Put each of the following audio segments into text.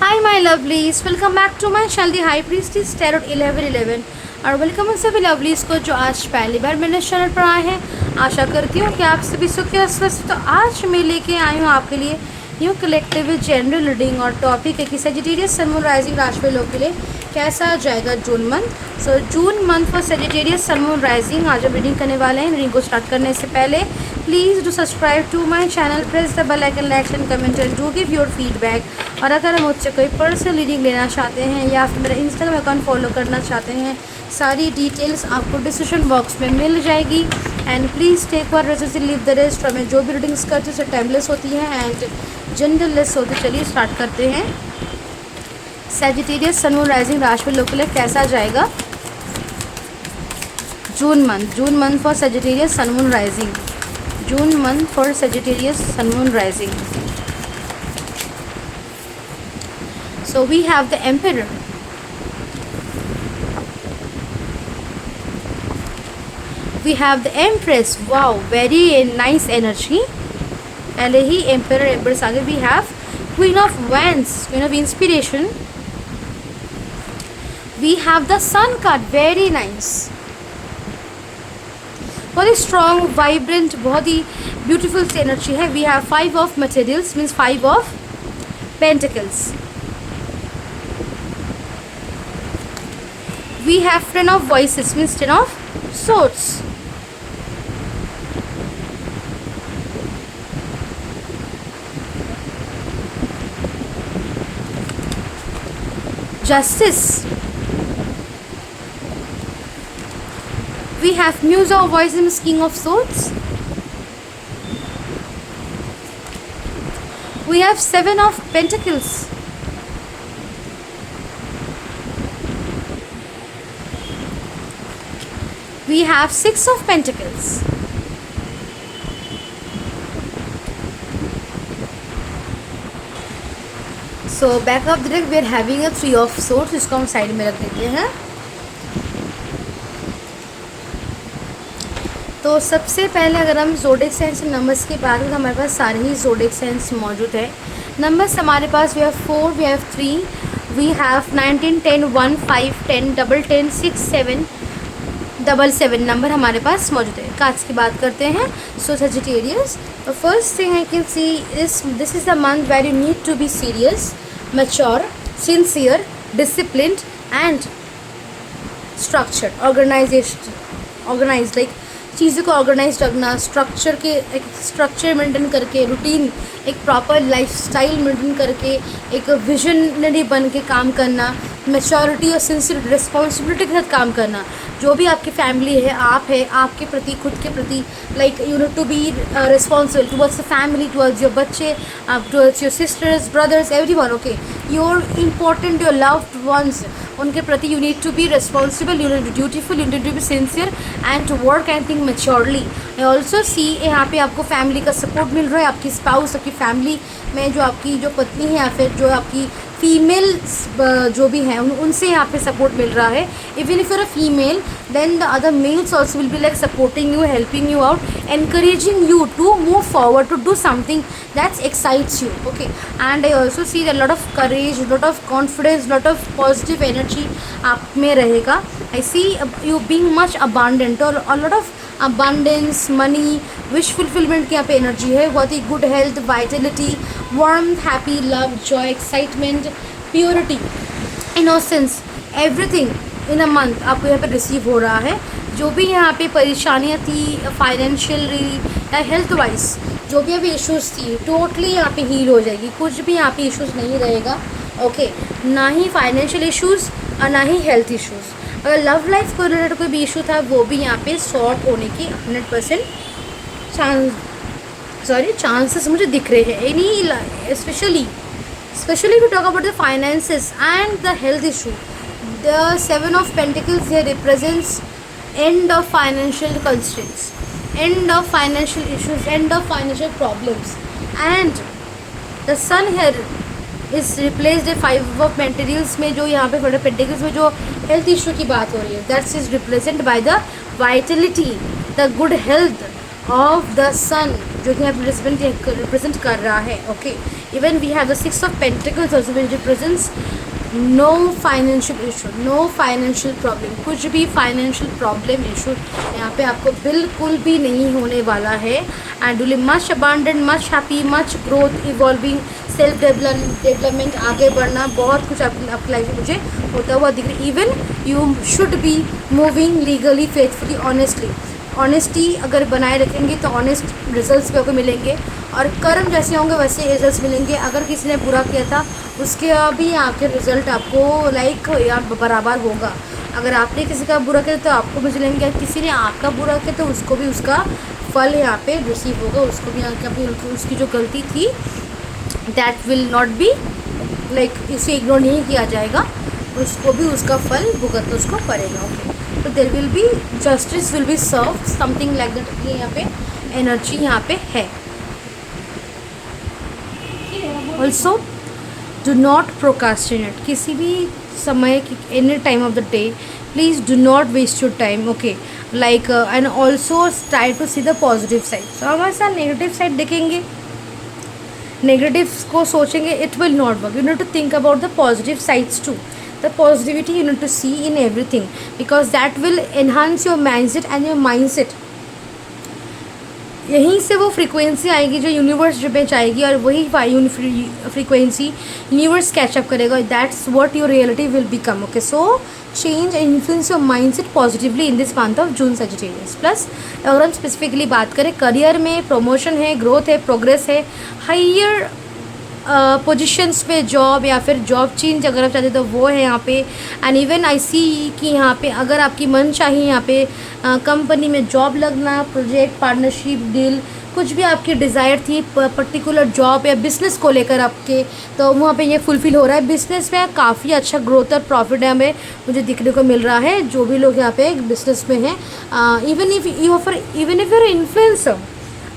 Hi my lovelies, welcome back to my channel The High Priestess Tarot 1111 और welcome उन सभी lovelies को जो आज पहली बार मेरे चैनल पर आए हैं। आशा करती हूँ कि आप सभी सुखी और स्वस्थ। तो आज मैं लेके आई हूँ आपके लिए न्यू कलेक्टिव जनरल रीडिंग और टॉपिक है कि सेजिटेरियस सन मून राइजिंग राशि वालों के लिए कैसा जाएगा June month. So June month for Sagittarius sun moon rising आज हम रीडिंग करने वाले हैं। रीडिंग को स्टार्ट करने से पहले please do subscribe to my channel, press the bell icon, like and comment and do give your feedback. और अगर मुझसे कोई पर्सनल रीडिंग लेना चाहते हैं या फिर मेरा इंस्टाग्राम अकाउंट फॉलो करना चाहते हैं, सारी डिटेल्स आपको डिस्क्रिप्शन बॉक्स में मिल जाएगी। And please take one recess leave the rest. और मैं जो भी रीडिंग्स करती हूँ टाइमलेस होती है एंड जनरललेस होती। चलिए स्टार्ट करते हैं। सेजिटेरियस सन मून राइजिंग राशि वालों के लिए कैसा जाएगा June month for Sagittarius sun moon rising. June month for Sagittarius sun moon rising. So we have the Emperor. We have the Empress. Wow, very nice energy. पहले ही Emperor आगे we have Queen of Wands, Queen of Inspiration. We have the Sun card, very nice. बहुत ही strong, vibrant, बहुत ही beautiful energy है. We have Five of Materials, means Five of Pentacles. We have Ten of Voices, means Ten of Swords. Justice. We have Muse of Voices, means King of Swords. We have Seven of Pentacles. We have Six of Pentacles. So back of the deck we are having a Three of Swords. इसको हम side में रख देते हैं। तो सबसे पहले अगर हम ज़ोडिएक साइंस के नंबर्स की बात करें तो हमारे पास सारे ही ज़ोडिएक साइंस मौजूद है। नंबर्स हमारे पास we have 4, we have 3, we have 19, 10, 1, 5, 10, 10, 10, 6, 7, 7 number हमारे पास मौजूद है। कार्ड्स की बात करते हैं। So Sagittarius, the first thing I can see is this is the month where you need to be serious, mature, sincere, disciplined and structured. Organise like चीज़ों को ऑर्गेनाइज रखना, स्ट्रक्चर के एक स्ट्रक्चर मेंटेन करके, रूटीन एक proper lifestyle maintain करके, एक visionary बन के काम करना, मैच्योरिटी और सिंसियर रिस्पॉन्सिबिलिटी के साथ काम करना। जो भी आपकी फैमिली है, आप है, आपके प्रति, खुद के प्रति, like you need to be responsible towards the family, towards your बच्चे, towards your sisters, brothers, everyone. Okay, your important, your loved ones, उनके प्रति you need to be responsible, you need to be beautiful, you need to be sincere and to work and think maturely. I also see यहाँ पे आपको family का support मिल रहा है। आपकी स्पाउस, आपकी फैमिली में जो आपकी जो पत्नी है या फिर जो आपकी फीमेल जो भी हैं उनसे यहाँ पे सपोर्ट मिल रहा है। Even if you're a female then the other males also will be like supporting you, helping you out, encouraging you to move forward, to do something that's excites you. Okay, and I also see the lot of courage, lot of confidence, lot of positive energy आप में रहेगा। I see you being much abundant और lot of abundance, money, wish fulfillment की यहाँ पे energy है। बहुत ही good health, vitality, warmth, happy, love, joy, excitement, purity, innocence, everything in a month आपको यहाँ पे रिसीव हो रहा है। जो भी यहाँ पे परेशानियाँ थी फाइनेंशियली या हेल्थ वाइज, जो भी अभी इश्यूज़ थी, टोटली यहाँ पे हील हो जाएगी। कुछ भी यहाँ पे इश्यूज़ नहीं रहेगा। ओके, ना ही फाइनेंशियल इश्यूज़ और ना ही हेल्थ इश्यूज़। अगर लव लाइफ को रिलेटेड कोई भी इशू था वो भी यहाँ पे सॉर्ट होने की 100% चांसेस मुझे दिख रहे हैं। Any specially we talk about the finances and the health issue, the seven of pentacles here represents end of financial constraints, end of financial issues, end of financial problems, and the sun here is replaced है five of pentacles में, जो यहाँ पे बड़े pentacles में जो health issue की बात हो रही है, that's is represent by the vitality, the good health of the sun जो कि यहाँ पे रिप्रेजेंट कर रहा है। Okay, even we have the 6 of pentacles also which represents no financial issue, no financial problem, कुछ भी फाइनेंशियल प्रॉब्लम इशू यहाँ पे आपको बिल्कुल भी नहीं होने वाला है। And will much abundant, much happy, much growth, evolving, self development, आगे बढ़ना, बहुत कुछ आपकी लाइफ में मुझे होता हुआ दिख रहा है। Even you should be moving legally, faithfully, honestly. Honesty अगर बनाए रखेंगे तो ऑनेस्ट रिजल्ट्स भी आपको मिलेंगे, और कर्म जैसे होंगे वैसे रिजल्ट्स मिलेंगे। अगर किसी ने बुरा किया था उसके भी आपके रिजल्ट आपको लाइक या बराबर होगा। अगर आपने किसी का बुरा किया तो आपको भी मिलेंगे, अगर किसी ने आपका बुरा किया तो उसको भी उसका फल यहाँ पे रिसीव होगा, उसको भी कभी उसकी जो गलती थी that will not be like इसे इग्नोर नहीं किया जाएगा, उसको भी उसका फल भुगतना उसको पड़ेगा। ओके, तो there will be justice will be serve, something like that. ये यहाँ पे एनर्जी यहाँ पे है। ऑल्सो डू नॉट प्रोकास्टिनेट, किसी भी समय any time of the day please do not waste your time. Okay, like and also try to see the positive side. तो हमारे साथ नेगेटिव साइड देखेंगे, नेगेटिव को सोचेंगे, it will not work. You need to think about the positive sides too, the positivity you need to see in everything, because that will enhance your mindset and your mindset. यहीं से वो frequency आएगी जो universe में चाहेगी, और वही frequency universe catch up करेगा। That's what your reality will become. Okay, so change and influence your mindset positively in this month of June Sagittarius. Plus अगर हम स्पेसिफिकली बात करें, करियर में प्रमोशन है, ग्रोथ है, प्रोग्रेस है, हाइयर पोजीशंस पे जॉब या फिर जॉब चेंज अगर आप चाहते तो वो है यहाँ पे। एंड इवन आई सी कि यहाँ पे अगर आपकी मन चाहिए यहाँ पे कंपनी में जॉब लगना, प्रोजेक्ट, पार्टनरशिप, डील, कुछ भी आपकी डिज़ायर थी पर्टिकुलर जॉब या बिज़नेस को लेकर आपके, तो वहाँ पे ये फुलफ़िल हो रहा है। बिज़नेस में काफ़ी अच्छा ग्रोथ और प्रॉफिट है हमें मुझे दिखने को मिल रहा है, जो भी लोग यहाँ पे बिज़नेस में हैं। इवन इफ़ यूर इन्फ्लुएंसर,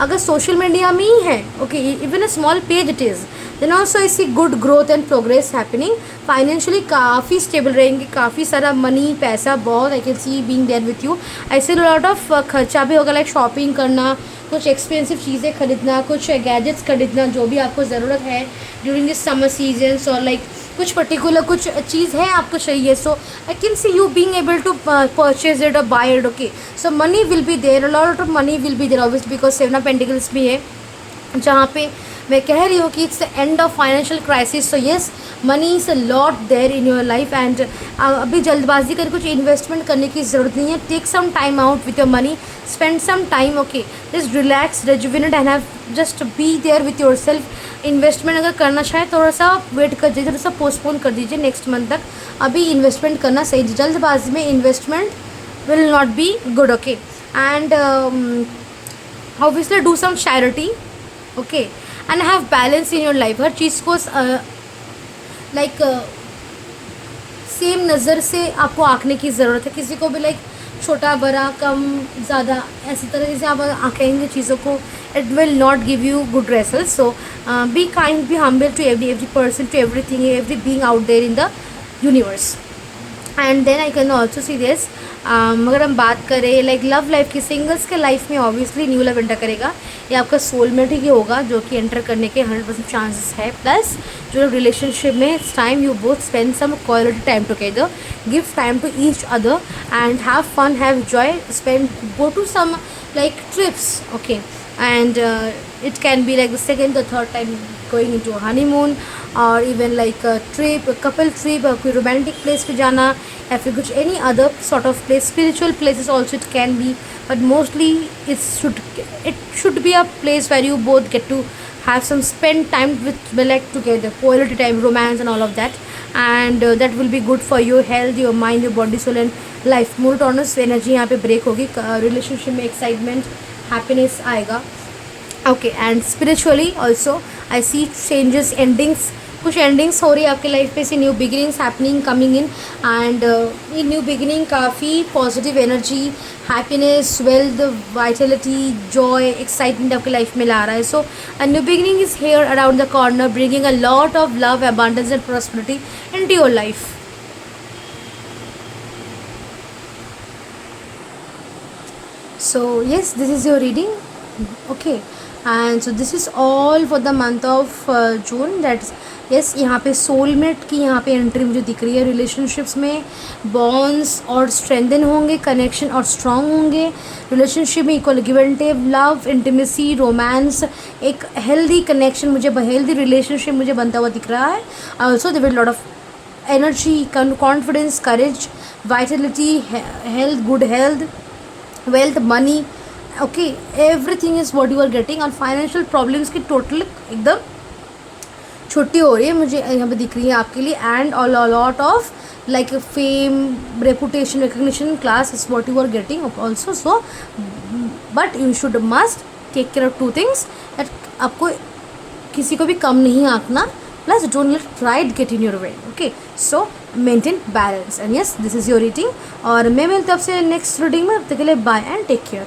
अगर सोशल मीडिया में ही है, okay, even a small page it is, then also I see good growth and progress happening. Financially काफ़ी स्टेबल रहेंगे, काफ़ी सारा मनी, पैसा बहुत I can see being there with you. ऐसे लॉट ऑफ खर्चा भी होगा, लाइक शॉपिंग करना, कुछ एक्सपेंसिव चीज़ें खरीदना, कुछ गैजेट्स खरीदना जो भी आपको ज़रूरत है ड्यूरिंग दिस समर सीजन्स, और लाइक कुछ पर्टिकुलर कुछ चीज़ है आपको चाहिए, so I can see you being able to purchase it और buy it. Okay, so money will be there, a lot of money will be there obviously, because 7 of pentacles भी है, जहाँ पे मैं कह रही हूँ कि it's the end of financial crisis. So yes, money is a lot there in your life, and अभी जल्दबाजी कर कुछ इन्वेस्टमेंट करने की ज़रूरत नहीं है। Take some time out with your money, spend some time, okay, just relax, rejuvenate and have just be there with yourself. Investment अगर करना चाहे थोड़ा सा वेट कर दीजिए, थोड़ा सा पोस्टपोन कर दीजिए नेक्स्ट मंथ तक, अभी इन्वेस्टमेंट करना सही, जल्दबाजी में investment will not be good. Okay, and obviously do some charity, okay, and have balance in your life. हर चीज़ को लाइक सेम नज़र से आपको आंकने की ज़रूरत है, किसी को भी लाइक छोटा बड़ा कम ज़्यादा ऐसी तरह से आप आंकेंगे चीज़ों को, it will not give you good result. So be kind, be humble to every person, to everything, every being out there in the universe. And then I can also see this, अगर हम बात करें like love life की, singles के life में obviously new love enter करेगा, ये आपका सोलमेट ही होगा जो कि एंटर करने के 100% चांसेस है। प्लस जो रिलेशनशिप में it's time you both spend some quality time together, give time to each other and have fun, have joy, spend, go to some like trips, okay, and it can be like the second or third time going into a honeymoon, or even like a trip, a couple trip, or कोई romantic place पे जाना, या फिर कुछ any other sort of place, spiritual places also it can be, but mostly it should be a place where you both get to have some spend time with like together, quality time, romance and all of that, and that will be good for your health, your mind, your body, soul and life. Monotonous energy यहाँ पे break होगी, relationship में excitement, happiness आएगा। Okay, and spiritually also I see changes, endings, कुछ endings हो रही है आपके लाइफ पे, से new beginnings happening coming in, and ये न्यू बिगिनिंग काफ़ी positive energy, happiness, wealth, vitality, joy, excitement आपके लाइफ में ला रहा है। So a new beginning is here around the corner, bringing a lot of love, abundance and prosperity into your life. So yes, this is your reading. Okay, and so this is all for the month of June. That's yes, यहाँ पे soulmate की यहाँ पे entry मुझे दिख रही है. Relationships में बॉन्ड्स और स्ट्रेंथन होंगे, कनेक्शन और स्ट्रॉन्ग होंगे. रिलेशनशिप में equal give and take, love, intimacy, romance, एक हेल्दी कनेक्शन मुझे, हेल्दी रिलेशनशिप मुझे बनता हुआ दिख रहा है. Also there will lot of energy, confidence, courage, vitality, health, good health, wealth, money. Okay, everything is what you are getting. और financial problems की टोटल एकदम छुट्टी हो रही है मुझे यहाँ पे दिख रही है आपके लिए. And all lot of like fame, reputation, recognition, class is what you are getting also. So but you should must take care of two things, that आपको किसी को भी कम नहीं आंकना. Plus don't let pride get in your way. Okay, so maintain balance. And yes, this is your reading. और मैं मिलती हूँ आपसे नेक्स्ट रीडिंग में. तब तक के लिए बाय एंड टेक केयर.